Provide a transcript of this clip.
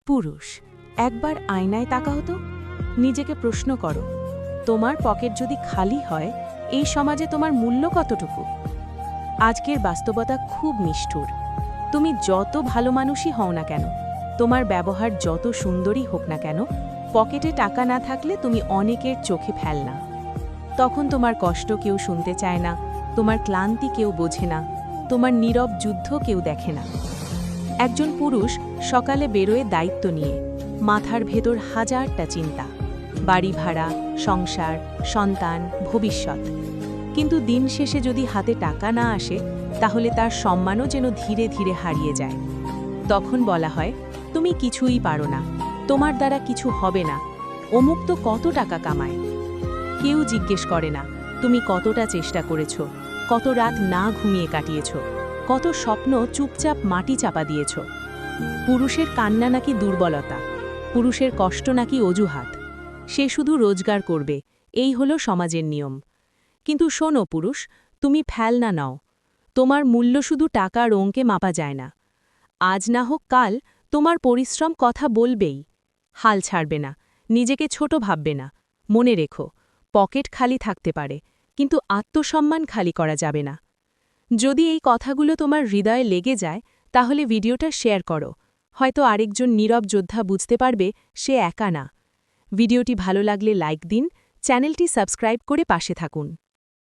পুরুষ, একবার আয়নায় তাকাও তো, নিজেকে প্রশ্ন করো, তোমার পকেট যদি খালি হয়, এই সমাজে তোমার মূল্য কতটুকু? আজকের বাস্তবতা খুব নিষ্ঠুর। তুমি যত ভালো মানুষই হও না কেন, তোমার ব্যবহার যত সুন্দরই হোক না কেন, পকেটে টাকা না থাকলে তুমি অনেকের চোখে ফেলনা। তখন তোমার কষ্ট কেউ শুনতে চায় না, তোমার ক্লান্তি কেউ বোঝে না, তোমার নীরব যুদ্ধ কেউ দেখে না। একজন পুরুষ সকালে বেরোয় দায়িত্ব নিয়ে, মাথার ভেতর হাজারটা চিন্তা, বাড়ি ভাড়া, সংসার, সন্তান, ভবিষ্যৎ। কিন্তু দিন শেষে যদি হাতে টাকা না আসে, তাহলে তার সম্মানও যেন ধীরে ধীরে হারিয়ে যায়। তখন বলা হয়, তুমি কিছুই পারো না, তোমার দ্বারা কিছু হবে না, অমুক তো কত টাকা কামায়। কেউ জিজ্ঞেস করে না, তুমি কতটা চেষ্টা করেছ, কত রাত না ঘুমিয়ে কাটিয়েছ, কত স্বপ্ন চুপচাপ মাটি চাপা দিয়েছ। পুরুষের কান্না নাকি দুর্বলতা, পুরুষের কষ্ট নাকি অজুহাত, সে শুধু রোজগার করবে, এই হলো সমাজের নিয়ম। কিন্তু শোনো পুরুষ, তুমি ফেলনা নাও, তোমার মূল্য শুধু টাকার অঙ্কে মাপা যায় না। আজ না হোক কাল তোমার পরিশ্রম কথা বলবেই। হাল ছাড়বে না, নিজেকে ছোট ভাববে না। মনে রেখো, পকেট খালি থাকতে পারে, কিন্তু আত্মসম্মান খালি করা যাবে না। যদি এই কথাগুলো তোমার হৃদয়ে লেগে যায়, তাহলে ভিডিওটা শেয়ার করো, হয়তো আরেকজন নীরব যোদ্ধা বুঝতে পারবে সে একা না। ভিডিওটি ভালো লাগলে লাইক দিন, চ্যানেলটি সাবস্ক্রাইব করে পাশে থাকুন।